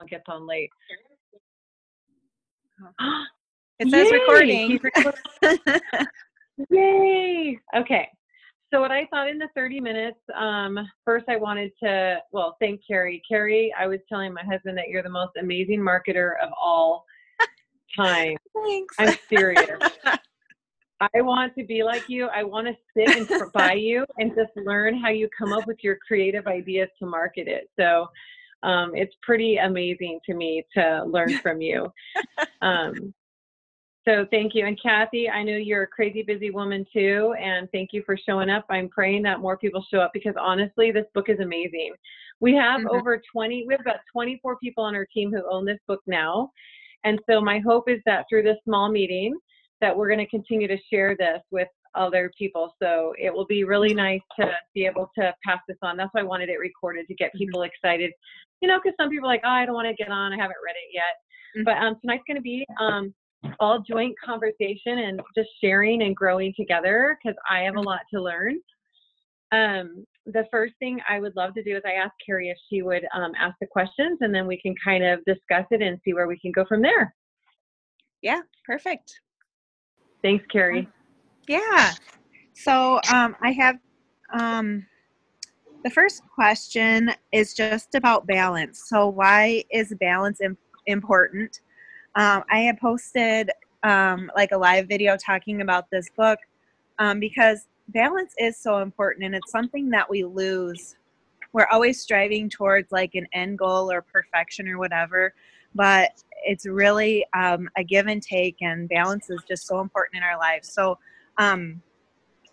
gets on late. It says recording. Yay! Okay. So what I thought in the 30 minutes, first I wanted to, thank Carrie. Carrie, I was telling my husband that you're the most amazing marketer of all time. Thanks. I'm serious. I want to be like you. I want to sit by you and just learn how you come up with your creative ideas to market it. So it's pretty amazing to me to learn from you. So thank you. And Kathy, I know you're a crazy busy woman too, and thank you for showing up. I'm praying that more people show up because honestly, this book is amazing. We have we have about 24 people on our team who own this book now. And so my hope is that through this small meeting that we're going to continue to share this with other people. So it will be really nice to be able to pass this on. That's why I wanted it recorded to get people excited, because some people are like, oh, I don't want to get on. I haven't read it yet. But tonight's going to be all joint conversation and just sharing and growing together because I have a lot to learn. The first thing I would love to do is I asked Carrie if she would ask the questions, and then we can kind of discuss it and see where we can go from there. Yeah, perfect. Thanks, Carrie. Yeah. So I have the first question is just about balance. So why is balance important? I had posted like a live video talking about this book because balance is so important, and it's something that we lose. We're always striving towards like an end goal or perfection or whatever, but it's really a give and take, and balance is just so important in our lives. So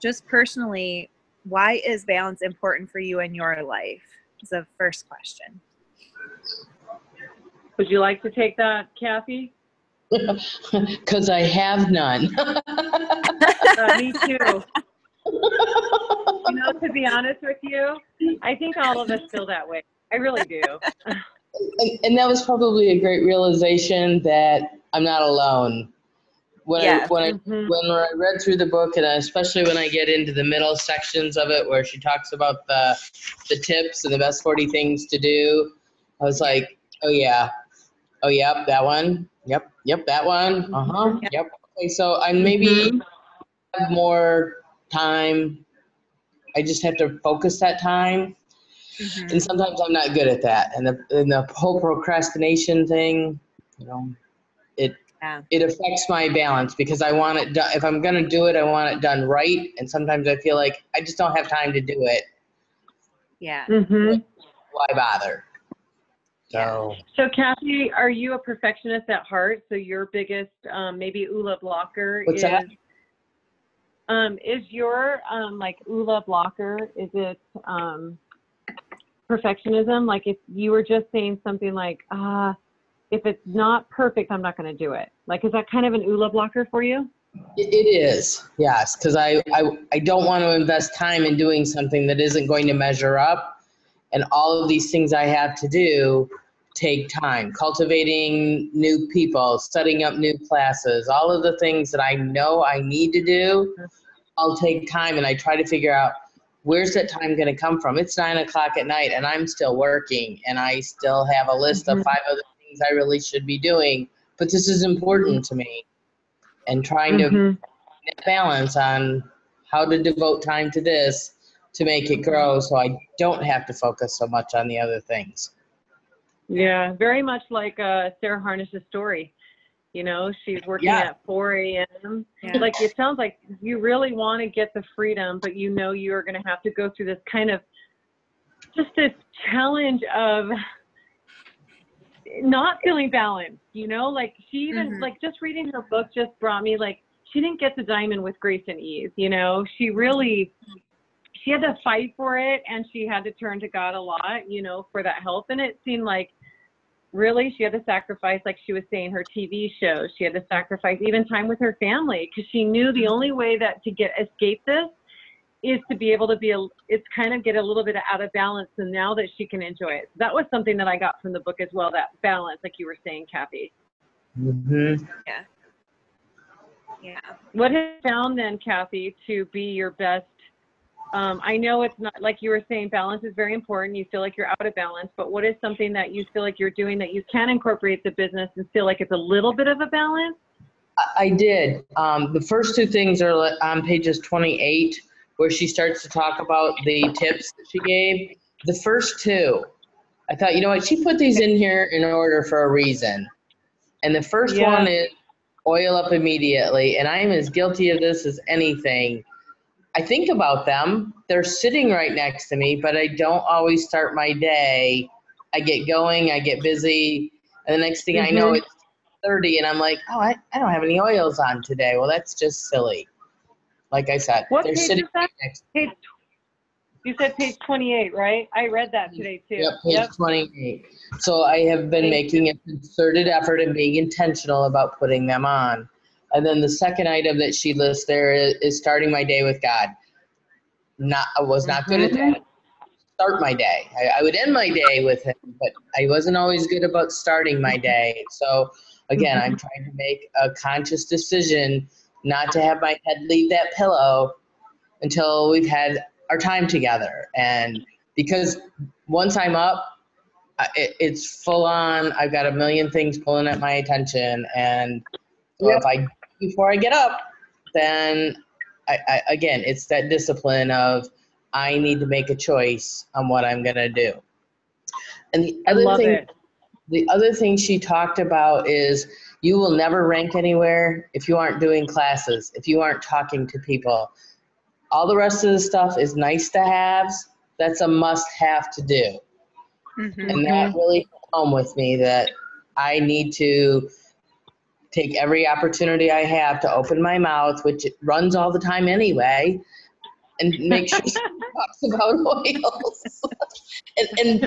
just personally, why is balance important for you in your life? Is the first question. Would you like to take that, Kathy? Because I have none. Me too. To be honest with you, I think all of us feel that way. I really do. And that was probably a great realization that I'm not alone. When I read through the book, and especially when I get into the middle sections of it where she talks about the tips and the best 40 things to do, I was like, oh yeah, that one. Yep, that one. Yep. Okay, so I maybe have more time. I just have to focus that time. And sometimes I'm not good at that. And the whole procrastination thing, it affects my balance because I want it done. If I'm going to do it, I want it done right. And sometimes I feel like I just don't have time to do it. Yeah. Why bother? So Kathy, are you a perfectionist at heart? So your biggest maybe OOLA blocker is that? Is your like OOLA blocker, is it perfectionism? Like if you were just saying something like, if it's not perfect, I'm not going to do it. Like, is that kind of an OOLA blocker for you? It is, yes, because I don't want to invest time in doing something that isn't going to measure up. And all of these things I have to do take time. Cultivating new people, setting up new classes, all of the things that I know I need to do, I'll take time, and I try to figure out where's that time going to come from. It's 9 o'clock at night and I'm still working, and I still have a list of 5 other things I really should be doing, but this is important to me. And trying to balance on how to devote time to this to make it grow so I don't have to focus so much on the other things. Yeah, very much like Sarah Harnish's story. She's working at 4 a.m. Yeah. Like it sounds like you really want to get the freedom, but you're going to have to go through this kind of just this challenge of not feeling balanced, like she even like just reading her book just brought me like she didn't get the diamond with grace and ease. She had to fight for it, and she had to turn to God a lot, for that help. And it seemed like really she had to sacrifice, like she was saying, her TV shows. She had to sacrifice even time with her family because she knew the only way that to escape this is to be able to it's kind of get a little bit out of balance, and now that she can enjoy it. That was something that I got from the book as well, that balance, like you were saying, Kathy. Yeah. What have you found then, Kathy, to be your best I know it's not, like you were saying, balance is very important. You feel like you're out of balance, but what is something that you feel like you're doing that you can incorporate the business and feel like it's a little bit of a balance? I did. The first two things are on pages 28, where she starts to talk about the tips that she gave. The first two, I thought, you know what, she put these in here in order for a reason. And the first one is oil up immediately. And I am as guilty of this as anything. I think about them. They're sitting right next to me, but I don't always start my day. I get going, I get busy, and the next thing I know, it's 30, and I'm like, oh, I don't have any oils on today. Well, that's just silly. Like I said, What they're page sitting is that? right next to me. You said page 28, right? I read that today too. Yep, page 28. So I have been making a concerted effort and being intentional about putting them on. And then the second item that she lists there is starting my day with God. I was not good at that. Start my day. I would end my day with him, but I wasn't always good about starting my day. So again, I'm trying to make a conscious decision not to have my head leave that pillow until we've had our time together. And because once I'm up, it's full on. I've got a million things pulling at my attention. And so if before I get up, then again, it's that discipline of I need to make a choice on what I'm going to do. And the other thing she talked about is you will never rank anywhere if you aren't doing classes, if you aren't talking to people. All the rest of the stuff is nice to haves. That's a must have to do. And that really hit home with me that I need to take every opportunity I have to open my mouth, which it runs all the time anyway, and make sure someone talks about oils and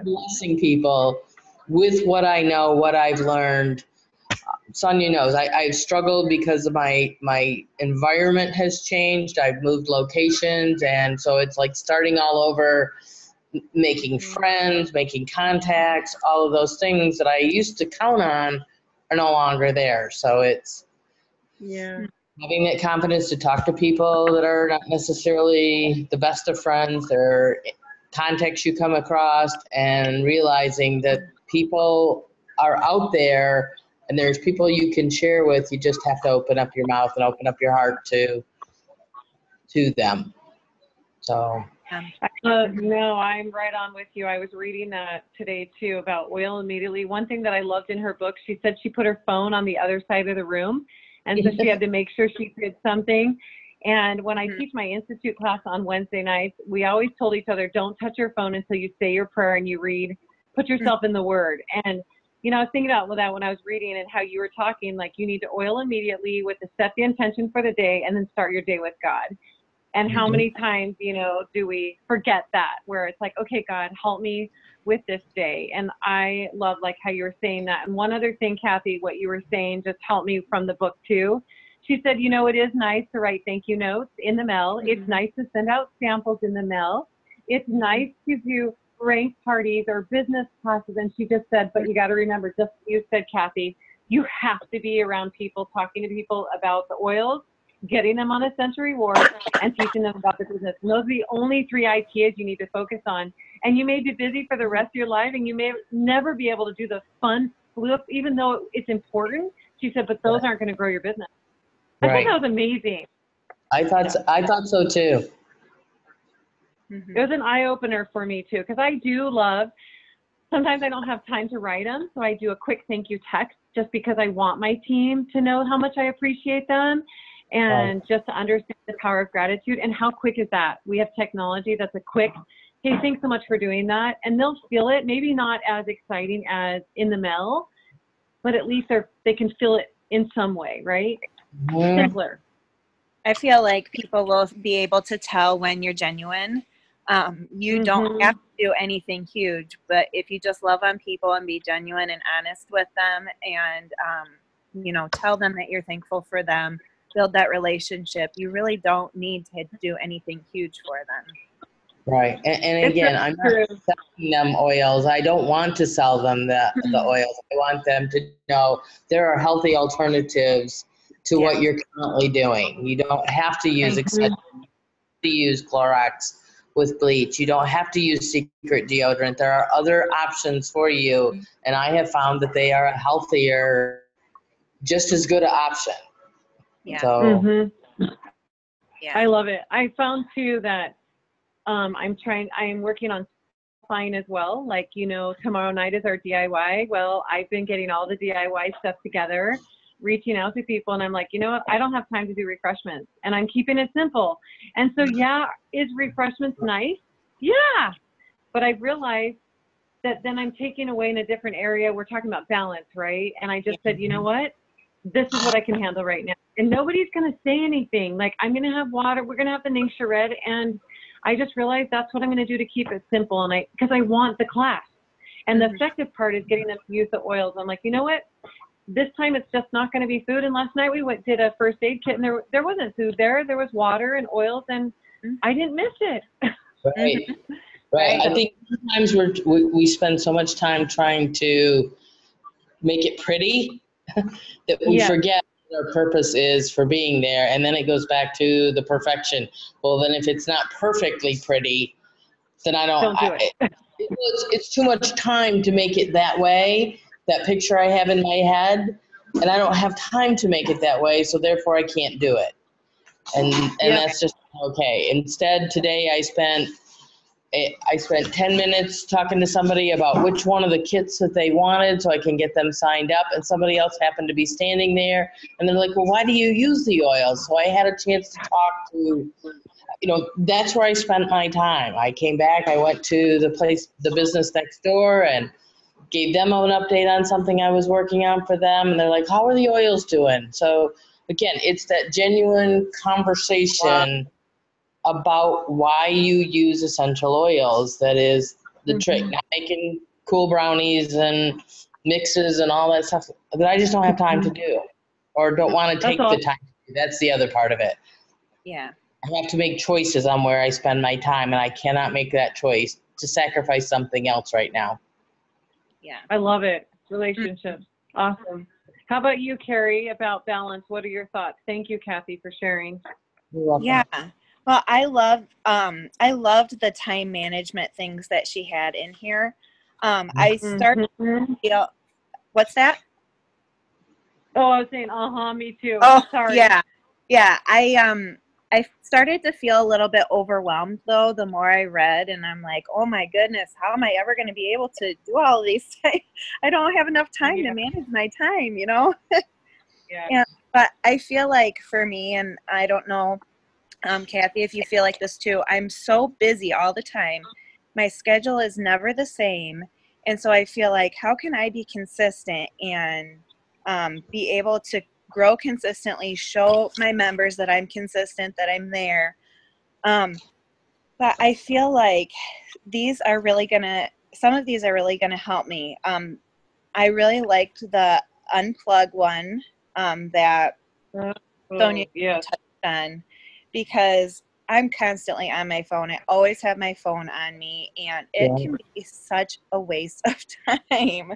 blessing people with what I know, what I've learned. Sonia knows I've struggled because of my environment has changed. I've moved locations, and so it's like starting all over, making friends, making contacts, all of those things that I used to count on are no longer there. So it's having that confidence to talk to people that are not necessarily the best of friends. They're contacts you come across, and realizing that people are out there and there's people you can share with. You just have to open up your mouth and open up your heart to them. So. No, I'm right on with you. I was reading that today too about oil immediately. One thing that I loved in her book, she said she put her phone on the other side of the room, and so she had to make sure she did something. And when I teach my institute class on Wednesday nights, we always told each other, don't touch your phone until you say your prayer and you read, put yourself in the Word. And you know, I was thinking about that when I was reading and how you were talking, like you need to oil immediately with to set the intention for the day and then start your day with God. And how many times, you know, do we forget that, where it's like, okay, God, help me with this day. And I love like how you were saying that. And one other thing, Kathy, what you were saying just helped me from the book too. She said, you know, it is nice to write thank you notes in the mail. It's nice to send out samples in the mail. It's nice to do rank parties or business classes. And she just said, but you got to remember, just as you said, Kathy, you have to be around people, talking to people about the oils, getting them on Essential Rewards, and teaching them about the business. And those are the only 3 ideas you need to focus on. And you may be busy for the rest of your life, and you may never be able to do the fun flips, even though it's important. She said, but those aren't going to grow your business. I thought that was amazing. I thought so too. It was an eye-opener for me too, because I do love, sometimes I don't have time to write them, so I do a quick thank you text just because I want my team to know how much I appreciate them, and just to understand the power of gratitude. And how quick is that? We have technology that's a quick, hey, thanks so much for doing that. And they'll feel it, maybe not as exciting as in the mail, but at least they can feel it in some way, right? Simpler. I feel like people will be able to tell when you're genuine. You don't have to do anything huge, but if you just love on people and be genuine and honest with them, and you know, tell them that you're thankful for them, build that relationship, you really don't need to do anything huge for them. Right. And again, I'm not selling them oils. I don't want to sell them the oils. I want them to know there are healthy alternatives to what you're currently doing. You don't have to use extensions to use Clorox with bleach. You don't have to use secret deodorant. There are other options for you, and I have found that they are a healthier, just as good an option. Yeah. So Yeah. I love it. I found too that I'm working on simplifying as well. Like, you know, tomorrow night is our DIY. Well, I've been getting all the DIY stuff together, reaching out to people, and I'm like, you know what? I don't have time to do refreshments, and I'm keeping it simple. And so, yeah, is refreshments nice? Yeah. But I've realized that then I'm taking away in a different area. We're talking about balance, right? And I just said, you know what? This is what I can handle right now. And nobody's going to say anything. Like, I'm going to have water. We're going to have the Nature Red. And I just realized that's what I'm going to do to keep it simple. And because I want the class. And the effective part is getting them to use the oils. I'm like, you know what? This time it's just not going to be food. And last night we did a first aid kit, and there wasn't food there. There was water and oils, and I didn't miss it. Right. Right. I think sometimes we spend so much time trying to make it pretty that we forget what our purpose is for being there. And then it goes back to the perfection. Well, then if it's not perfectly pretty, then Don't do it. It's too much time to make it that way, that picture I have in my head, and I don't have time to make it that way, so therefore I can't do it. And that's just okay. Instead, today I spent 10 minutes talking to somebody about which one of the kits that they wanted so I can get them signed up, and somebody else happened to be standing there, and they're like, well, why do you use the oils? So I had a chance to talk to, that's where I spent my time. I came back, I went to the business next door, and gave them an update on something I was working on for them, and they're like, how are the oils doing? So again, it's that genuine conversation about why you use essential oils that is the trick. Not making cool brownies and mixes and all that stuff that I just don't have time to do or don't want to take the time to do. That's the other part of it. Yeah. I have to make choices on where I spend my time, and I cannot make that choice to sacrifice something else right now. Yeah. I love it. Relationships. Awesome. How about you, Carrie, about balance? What are your thoughts? Thank you, Kathy, for sharing. You're welcome. Yeah. Well, I loved the time management things that she had in here. I started, what's that? Oh, I was saying, me too. Oh, sorry. Yeah. Yeah. I started to feel a little bit overwhelmed though, the more I read, and I'm like, oh my goodness, how am I ever going to be able to do all of these things? I don't have enough time to manage my time, But I feel like for me, and I don't know, Kathy, if you feel like this too, I'm so busy all the time. My schedule is never the same. And so I feel like, how can I be consistent and be able to grow consistently, show my members that I'm consistent, that I'm there. But I feel like some of these are really going to help me. I really liked the unplug one that Sonia touched on, because I'm constantly on my phone. I always have my phone on me, and it can be such a waste of time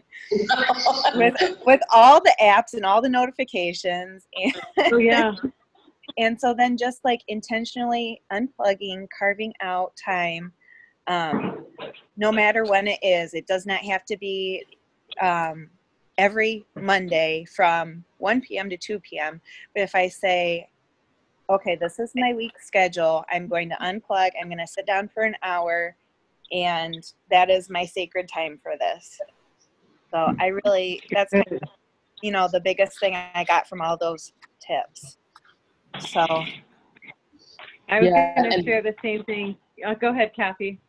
with all the apps and all the notifications. And, and so then just like intentionally unplugging, carving out time, no matter when it is. It does not have to be every Monday from 1 p.m. to 2 p.m. But if I say, okay, this is my week schedule, I'm going to unplug, I'm going to sit down for an hour, and that is my sacred time for this. So that's kind of, the biggest thing I got from all those tips. So I was going to share the same thing. Go ahead, Kathy.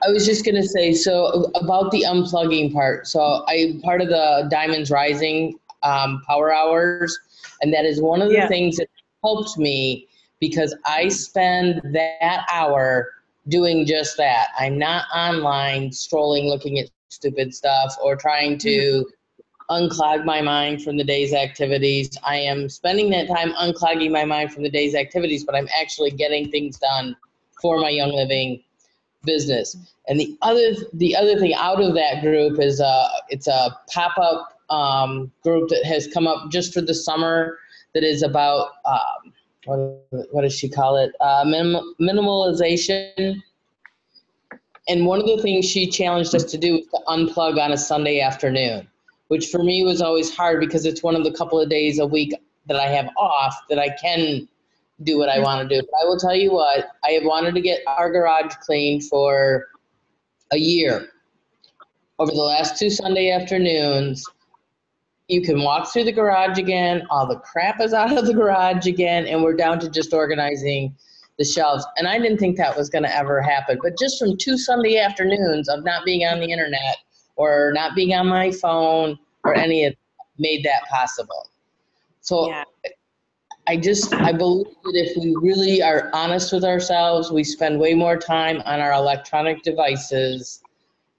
I was just going to say, so about the unplugging part. So I'm part of the Diamonds Rising Power Hours, and that is one of the things that helped me, because I spend that hour doing just that. I'm not online strolling, looking at stupid stuff or trying to unclog my mind from the day's activities. I am spending that time unclogging my mind from the day's activities, but I'm actually getting things done for my Young Living business. And the other thing out of that group is it's a pop-up group that has come up just for the summer that is about what does she call it? Minimalization. And one of the things she challenged us to do was to unplug on a Sunday afternoon, which for me was always hard because it's one of the couple of days a week that I have off that I can do what I want to do. But I will tell you what, I have wanted to get our garage cleaned for a year. Over the last 2 Sunday afternoons, you can walk through the garage again, all the crap is out of the garage again, and we're down to just organizing the shelves. And I didn't think that was going to ever happen. But just from 2 Sunday afternoons of not being on the internet or not being on my phone or any of made that possible. So Yeah. I believe that if we really are honest with ourselves, we spend way more time on our electronic devices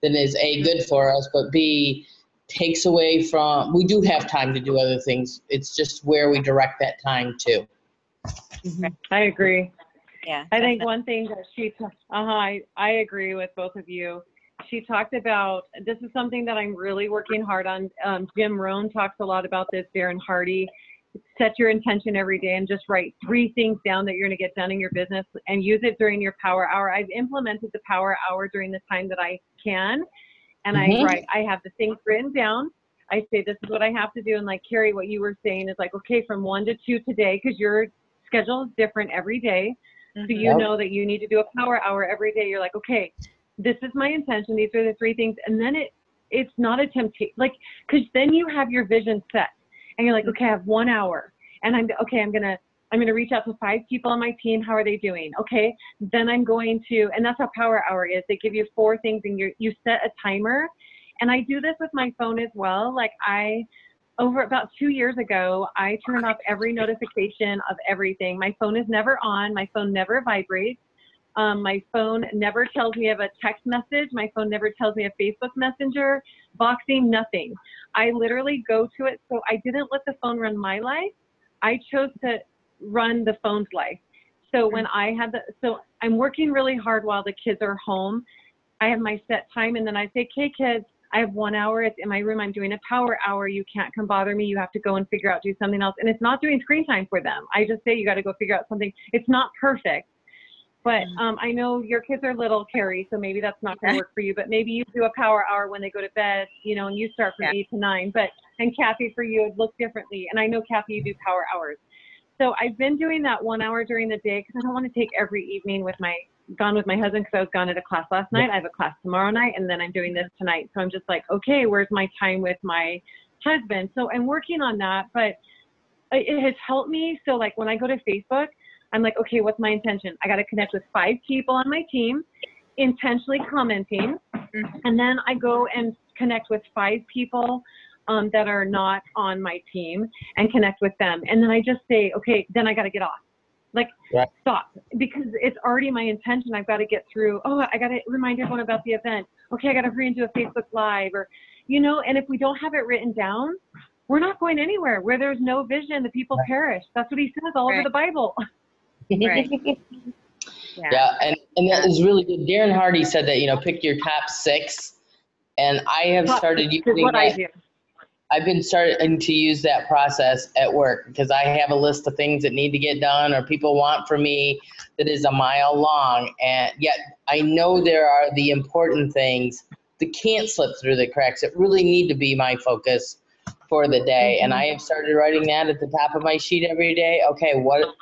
than is A, good for us, but B, takes away from, we do have time to do other things. It's just where we direct that time to. I agree. Yeah. I think one thing that I agree with both of you. She talked about, this is something that I'm really working hard on. Jim Rohn talks a lot about this, Darren Hardy. Set your intention every day and just write 3 things down that you're going to get done in your business and use it during your power hour. I've implemented the power hour during the time that I can. And I have the things written down. I say, this is what I have to do. And like Carrie, what you were saying is like, okay, from 1 to 2 today, because your schedule is different every day. So you know that you need to do a power hour every day. You're like, okay, this is my intention. These are the 3 things. And then it's not a temptation, like, because then you have your vision set. And you're like, okay, I have 1 hour, and I'm gonna reach out to 5 people on my team. How are they doing? Okay, then I'm going to, and that's how power hour is. They give you 4 things, and you set a timer. And I do this with my phone as well. Like over about 2 years ago, I turned off every notification of everything. My phone is never on. My phone never vibrates. My phone never tells me of a text message. My phone never tells me a Facebook Messenger, boxing, nothing. I literally go to it. So I didn't let the phone run my life. I chose to run the phone's life. So when so I'm working really hard while the kids are home. I have my set time, and then I say, okay, kids, I have 1 hour. It's in my room. I'm doing a power hour. You can't come bother me. You have to go and do something else. And it's not doing screen time for them. I just say, you got to go figure out something. It's not perfect. But I know your kids are little, Carrie, so maybe that's not going to work for you. But maybe you do a power hour when they go to bed, and you start from 8 to 9. And Kathy, for you, it'd look differently. And I know, Kathy, you do power hours. So I've been doing that 1 hour during the day because I don't want to take every evening gone with my husband because I was gone at a class last night. I have a class tomorrow night, and then I'm doing this tonight. So I'm just like, okay, where's my time with my husband? So I'm working on that, but it has helped me. So like when I go to Facebook, I'm like, okay, what's my intention? I got to connect with 5 people on my team, intentionally commenting. And then I go and connect with 5 people that are not on my team and connect with them. And then I just say, okay, then I got to get off. Like, stop. Because it's already my intention. I've got to get through. Oh, I got to remind everyone about the event. Okay, I got to hurry and do a Facebook Live. Or, and if we don't have it written down, we're not going anywhere. Where there's no vision, the people perish. That's what he says all over the Bible. Right. Yeah, and that is really good. Darren Hardy said that, pick your top 6. And I have started using what that. I do. I've been starting to use that process at work because I have a list of things that need to get done or people want from me that is a mile long. And yet I know there are the important things that can't slip through the cracks that really need to be my focus for the day. And I have started writing that at the top of my sheet every day. Okay, what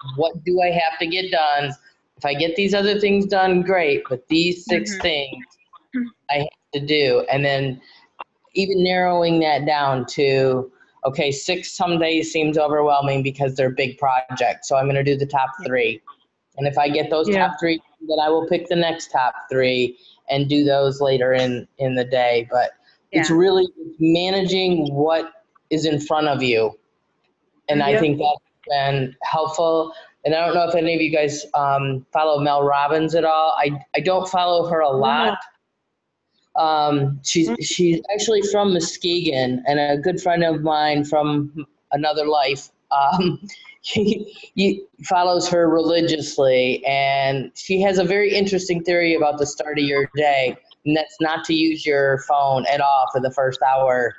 do I have to get done? If I get these other things done, great. But these 6 things I have to do. And then even narrowing that down to, okay, 6 some days seems overwhelming because they're big projects. So I'm going to do the top 3. And if I get those top 3, then I will pick the next top 3 and do those later in the day. But it's really managing what is in front of you. And I think that's been helpful. And I don't know if any of you guys follow Mel Robbins at all. I don't follow her a lot. She's actually from Muskegon, and a good friend of mine from another life. He follows her religiously, and she has a very interesting theory about the start of your day, and that's not to use your phone at all for the first hour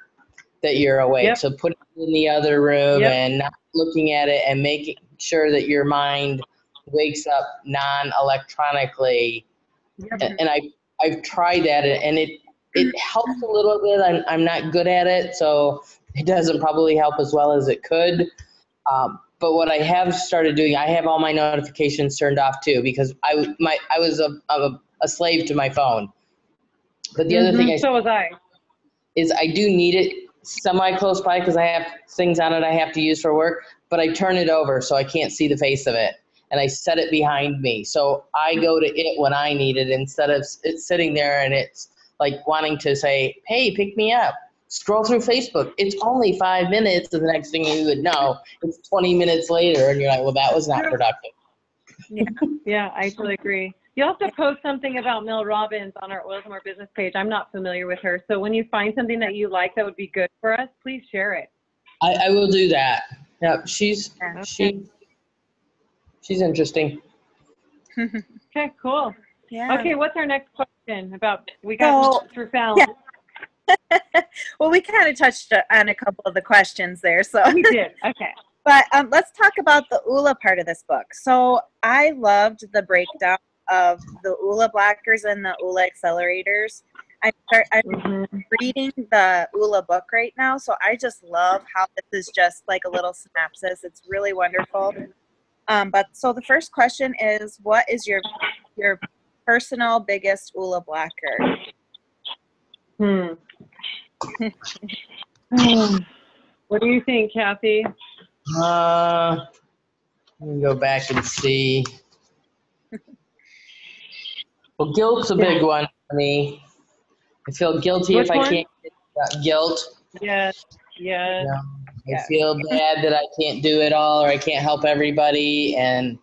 that you're awake. So put it in the other room and not looking at it and sure that your mind wakes up non-electronically. And I've tried that, and it helps a little bit. I'm not good at it, so it doesn't probably help as well as it could. But what I have started doing, I have all my notifications turned off too, because I was a slave to my phone. But the other thing so was I. is I do need it semi close by because I have things on it I have to use for work, but I turn it over so I can't see the face of it. And I set it behind me. So I go to it when I need it instead of it sitting there and it's like wanting to say, hey, pick me up. Scroll through Facebook. It's only 5 minutes. And the next thing you would know, it's 20 minutes later. And you're like, well, that was not productive. Yeah, I totally agree. You'll have to post something about Mel Robbins on our Oils and More business page. I'm not familiar with her. So when you find something that you like that would be good for us, please share it. I will do that. Yeah, she's interesting. Okay, cool. Yeah. Okay, what's our next question about? We got through Fallon. Yeah. Well, we kind of touched on a couple of the questions there. So we did. Okay. But let's talk about the OOLA part of this book. So I loved the breakdown of the OOLA blockers and the OOLA accelerators. I'm reading the OOLA book right now, so I just love how this is just like a little synopsis. It's really wonderful. But so the first question is, what is your personal biggest OOLA blocker? What do you think, Kathy? Let me go back and see. Well, guilt's a big one for me. I feel guilty if I can't get guilt. Yes. Yes. I feel bad that I can't do it all or I can't help everybody. And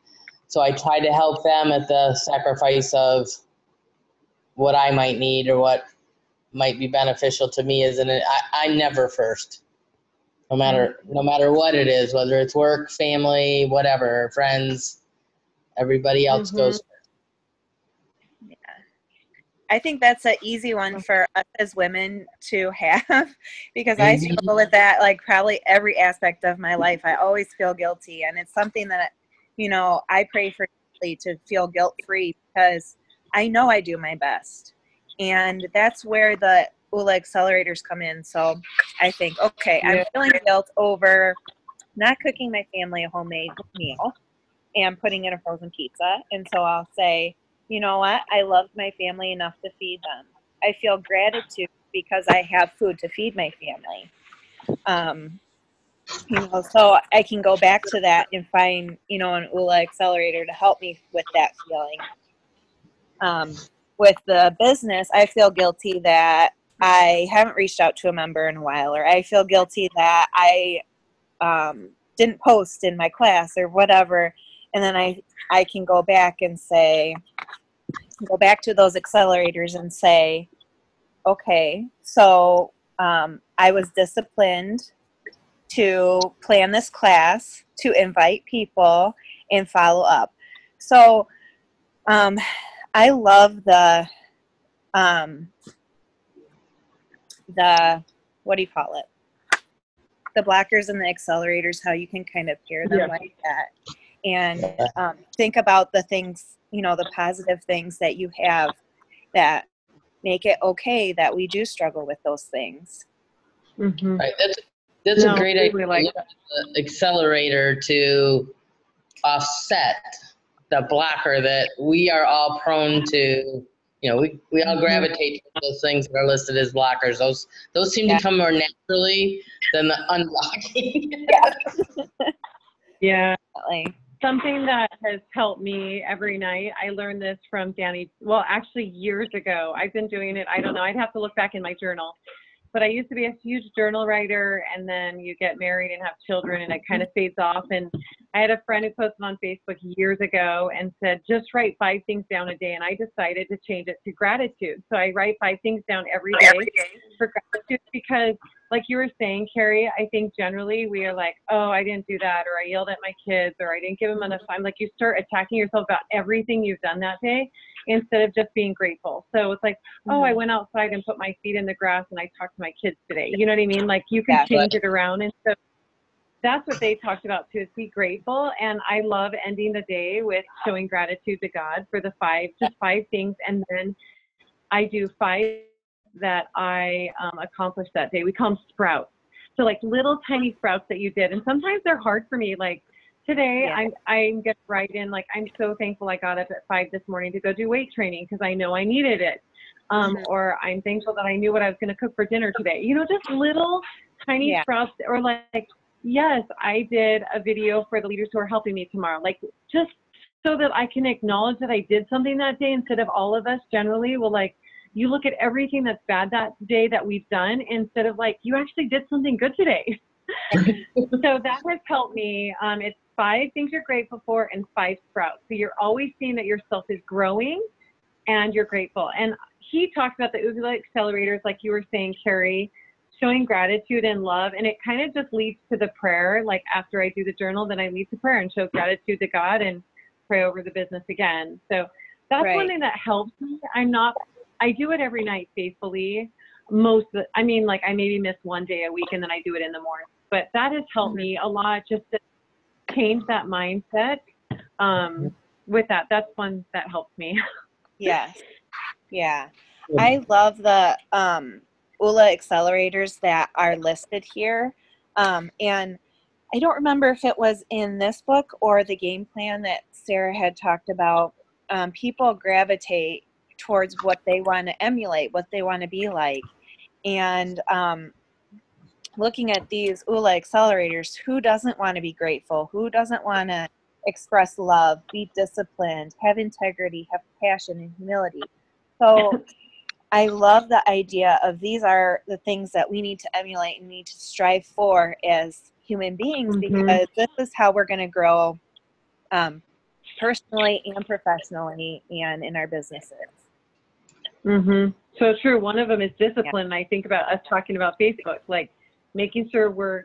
so I try to help them at the sacrifice of what I might need or what might be beneficial to me. I'm never first. No matter what it is, whether it's work, family, whatever, friends, everybody else goes first. Yeah. I think that's an easy one for us as women to have because I struggle with that like probably every aspect of my life. I always feel guilty, and it's something that, I pray for to feel guilt-free because I know I do my best. And that's where the OOLA accelerators come in. So I think, okay, I'm feeling guilt over not cooking my family a homemade meal and putting in a frozen pizza. And so I'll say, you know what? I love my family enough to feed them. I feel gratitude because I have food to feed my family. So I can go back to that and find, an OOLA accelerator to help me with that feeling. With the business, I feel guilty that I haven't reached out to a member in a while, or I feel guilty that I didn't post in my class or whatever. And then I can go back and go back to those accelerators and say, okay, so I was disciplined to plan this class, to invite people, and follow up. So I love the what do you call it? The blockers and the accelerators, how you can kind of pair them like that. And think about the things, the positive things that you have that make it okay that we do struggle with those things. Right. That's a great idea. Like the accelerator to offset the blocker that we are all prone to. We all gravitate to those things that are listed as blockers. Those seem to come more naturally than the unblocking. Yeah. Something that has helped me every night, I learned this from Danny, well, actually years ago. I've been doing it, I don't know, I'd have to look back in my journal. But I used to be a huge journal writer, and then you get married and have children, and it kind of fades off. And I had a friend who posted on Facebook years ago and said, just write 5 things down a day. And I decided to change it to gratitude. So I write 5 things down every day for gratitude because, like you were saying, Carrie, I think generally we are like, oh, I didn't do that, or I yelled at my kids, or I didn't give them enough time. Like you start attacking yourself about everything you've done that day instead of just being grateful. So it's like, oh, I went outside and put my feet in the grass and I talked to my kids today. You know what I mean? Like you can change it around. And so that's what they talked about too, is be grateful. And I love ending the day with showing gratitude to God for the just five things. And then I do five that I accomplished that day. We call them sprouts. So like little tiny sprouts that you did. And sometimes they're hard for me. Like today, I'm gonna write in, like, I'm so thankful I got up at 5 this morning to go do weight training because I know I needed it. Or I'm thankful that I knew what I was going to cook for dinner today. You know, just little tiny sprouts. Or like, yes, I did a video for the leaders who are helping me tomorrow. Like, just so that I can acknowledge that I did something that day, instead of all of us generally will, like, you look at everything that's bad that day that we've done, instead of like, you actually did something good today. So that has helped me. It's 5 things you're grateful for and 5 sprouts. So you're always seeing that yourself is growing and you're grateful. And he talked about the OOLA accelerators, like you were saying, Carrie, showing gratitude and love. And it kind of just leads to the prayer. Like after I do the journal, then I lead to prayer and show gratitude to God and pray over the business again. So that's one thing that helps me. I do it every night faithfully. I maybe miss one day a week and then I do it in the morning. But that has helped me a lot, just to change that mindset. With that, that's one that helps me. Yes. Yeah. I love the OOLA accelerators that are listed here. And I don't remember if it was in this book or the game plan that Sarah had talked about. People gravitate towards what they want to emulate, what they want to be like. And looking at these OOLA accelerators, who doesn't want to be grateful? Who doesn't want to express love, be disciplined, have integrity, have passion and humility? So I love the idea of these are the things that we need to emulate and need to strive for as human beings, because this is how we're going to grow personally and professionally and in our businesses. So true. One of them is discipline. I think about us talking about Facebook, like making sure we're,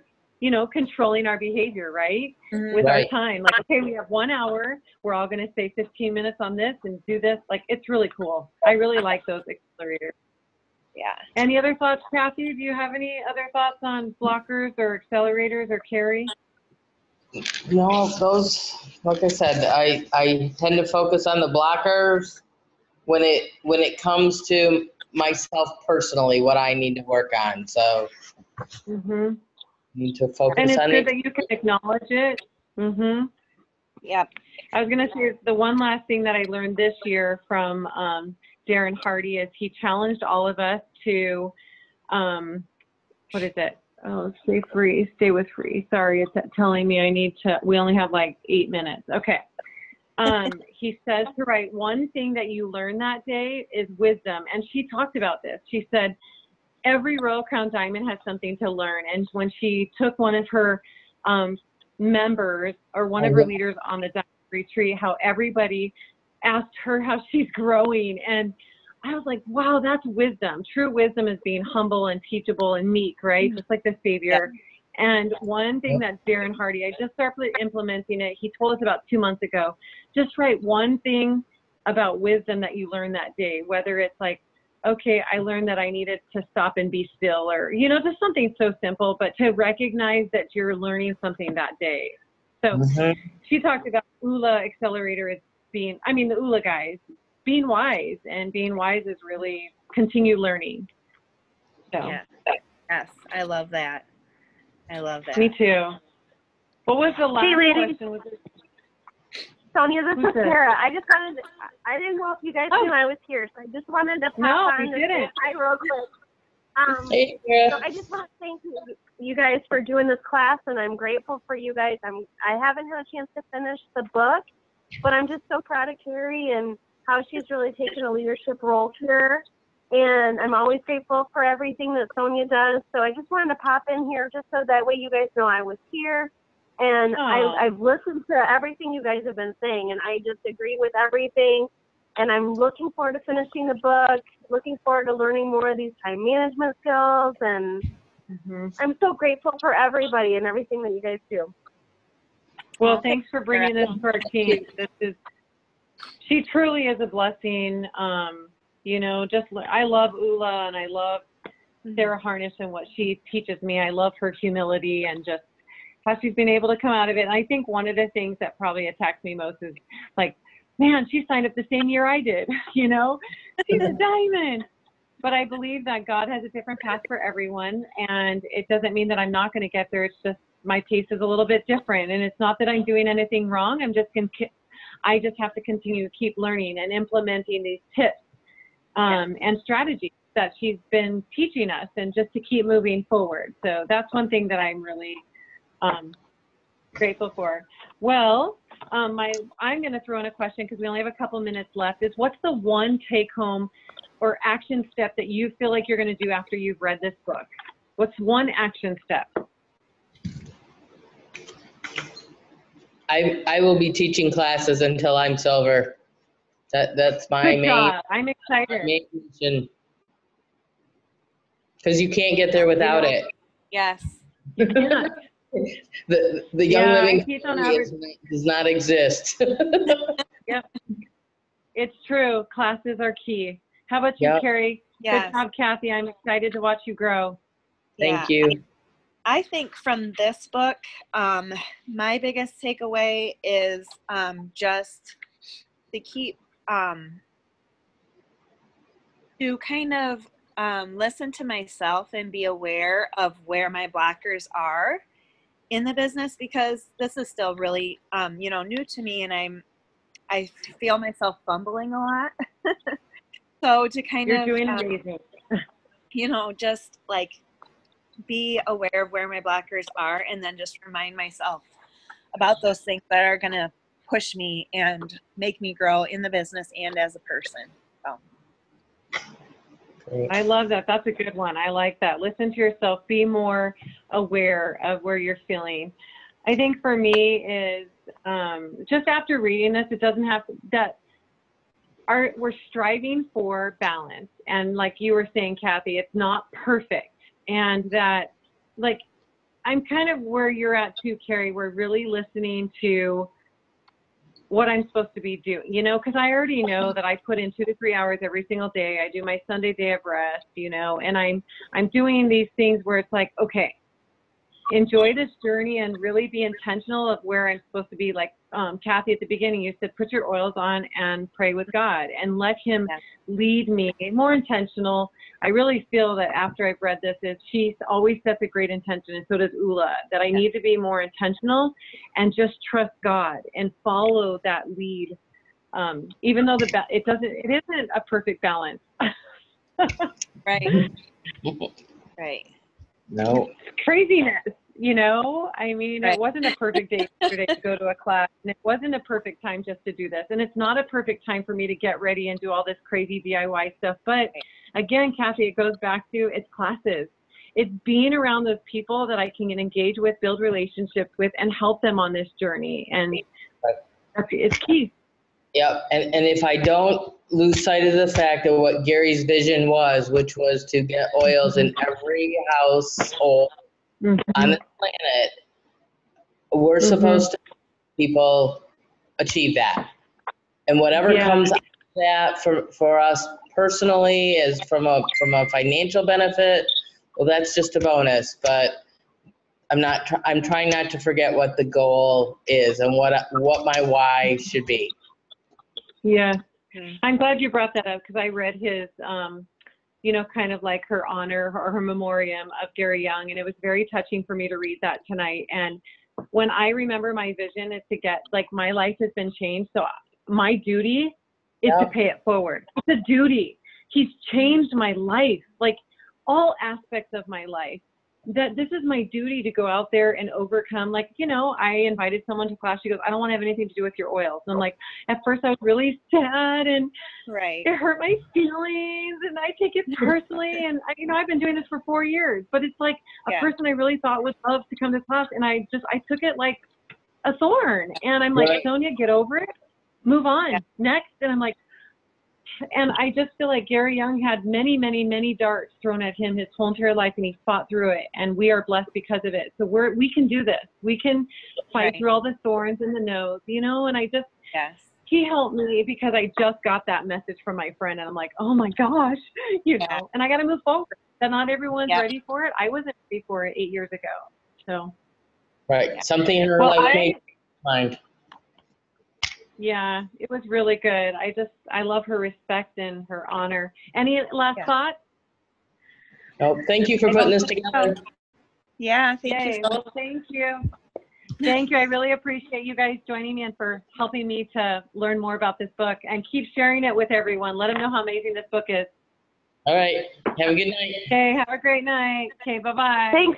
controlling our behavior, right? With our time. Like, okay, we have 1 hour. We're all going to stay 15 minutes on this and do this. Like, it's really cool. I really like those accelerators. Yeah. Any other thoughts, Kathy? Do you have any other thoughts on blockers or accelerators, or Carrie? No, those, like I said, I tend to focus on the blockers when it comes to myself personally, what I need to work on. So need to focus on it. And it's good that you can acknowledge it. Yep. I was going to say the one last thing that I learned this year from Darren Hardy is he challenged all of us to, what is it? Oh, stay with free. Sorry, it's telling me we only have like 8 minutes. Okay. He says to write one thing that you learn that day is wisdom. And she talked about this. She said, every Royal Crown Diamond has something to learn. And when she took one of her members or one of her leaders on the Diamond Retreat, how everybody asked her how she's growing. And I was like, wow, that's wisdom. True wisdom is being humble and teachable and meek, right? Just like the Savior. And one thing that Darren Hardy, I just started implementing it. He told us about 2 months ago, just write one thing about wisdom that you learned that day, whether it's like, okay, I learned that I needed to stop and be still, or, just something so simple, but to recognize that you're learning something that day. So she talked about OOLA accelerator as the OOLA guys, being wise, and being wise is really continue learning. So. Yes, I love that. Me too. What was the last question? Sonia, this is Sarah. I didn't know if you guys knew I was here, so I just wanted to pop on and say hi real quick. So I just want to thank you guys for doing this class, and I'm grateful for you guys. I haven't had a chance to finish the book, but I'm just so proud of Carrie and how she's really taken a leadership role here. And I'm always grateful for everything that Sonia does. So I just wanted to pop in here just so that way you guys know I was here. And I've listened to everything you guys have been saying, and I just agree with everything. And I'm looking forward to finishing the book, looking forward to learning more of these time management skills. And I'm so grateful for everybody and everything that you guys do. Well, thanks for bringing this to our team. She truly is a blessing. I love OOLA, and I love Sarah Harnish and what she teaches me. I love her humility and just how she's been able to come out of it. And I think one of the things that probably attacks me most is like, man, she signed up the same year I did, you know, she's a diamond. But I believe that God has a different path for everyone. And it doesn't mean that I'm not going to get there. It's just my pace is a little bit different. And it's not that I'm doing anything wrong. I just have to continue to keep learning and implementing these tips and strategies that she's been teaching us, and just to keep moving forward. So that's one thing that I'm really grateful for. Well, I'm going to throw in a question because we only have a couple minutes left. Is what's the one take home or action step that you feel like you're going to do after you've read this book? What's one action step? I will be teaching classes until I'm sober. That's my I'm excited. main mission. Because you can't get there without it. Yes. You can't. The Young Living does not exist. Yep. It's true. Classes are key. How about you, Carrie? Yes. Good job, Kathy. I'm excited to watch you grow. Thank you. I think from this book, my biggest takeaway is just to keep, to kind of listen to myself and be aware of where my blockers are in the business, because this is still really, new to me, and I feel myself fumbling a lot. So to kind You're of, doing amazing. Just like be aware of where my blockers are, and then just remind myself about those things that are going to push me and make me grow in the business and as a person. So. I love that. That's a good one. I like that. Listen to yourself. Be more aware of where you're feeling. I think for me is just after reading this, it doesn't have that. We're striving for balance. And like you were saying, Kathy, it's not perfect. And that, like, I'm kind of where you're at too, Carrie. We're really listening to what I'm supposed to be doing, because I already know that I put in 2 to 3 hours every single day. I do my Sunday day of rest, and I'm doing these things where it's like, okay, enjoy this journey and really be intentional of where I'm supposed to be. Like Kathy, at the beginning, you said, put your oils on and pray with God and let him lead me. More intentional. I really feel that after I've read this, she always sets a great intention, and so does OOLA, that I need to be more intentional and just trust God and follow that lead. Even though it isn't a perfect balance. Right. Right. No. Craziness, I mean, Right. It wasn't a perfect day yesterday to go to a class, and it wasn't a perfect time just to do this. And it's not a perfect time for me to get ready and do all this crazy DIY stuff. But again, Kathy, it goes back to it's classes. It's being around those people that I can engage with, build relationships with, and help them on this journey. And it's key. Yep. And if I don't lose sight of the fact of what Gary's vision was, which was to get oils in every household on the planet, we're supposed to help people achieve that. And whatever comes out of that for us personally is from a financial benefit, well, that's just a bonus. But I'm trying not to forget what the goal is and what my why should be. Yeah. I'm glad you brought that up, because I read his, kind of like her honor or her memoriam of Gary Young. And it was very touching for me to read that tonight. And when I remember my vision is to get, like, my life has been changed. So my duty is to pay it forward. It's a duty. He's changed my life, like all aspects of my life. That this is my duty to go out there and overcome. Like, I invited someone to class. She goes, I don't want to have anything to do with your oils. And I'm like, at first I was really sad, and it hurt my feelings, and I take it personally. And I've been doing this for 4 years, but it's like a person I really thought would love to come to class. And I took it like a thorn. And I'm like, Sonia, get over it, move on next. And I'm like, and I just feel like Gary Young had many, many, many darts thrown at him his whole entire life, and he fought through it, and we are blessed because of it. So we can do this. We can fight through all the thorns and the no's, and I just, he helped me, because I just got that message from my friend, and I'm like, oh my gosh, and I got to move forward. That not everyone's ready for it. I wasn't ready for it 8 years ago. So Right. Something in her life made mind. Yeah, it was really good. I love her respect and her honor. Any last thoughts? Oh, thank you for putting this together. Yeah, thank you. Well, thank you. Thank you. I really appreciate you guys joining me and for helping me to learn more about this book, and keep sharing it with everyone. Let them know how amazing this book is. All right. Have a good night. Okay, have a great night. Okay, bye-bye. Thanks,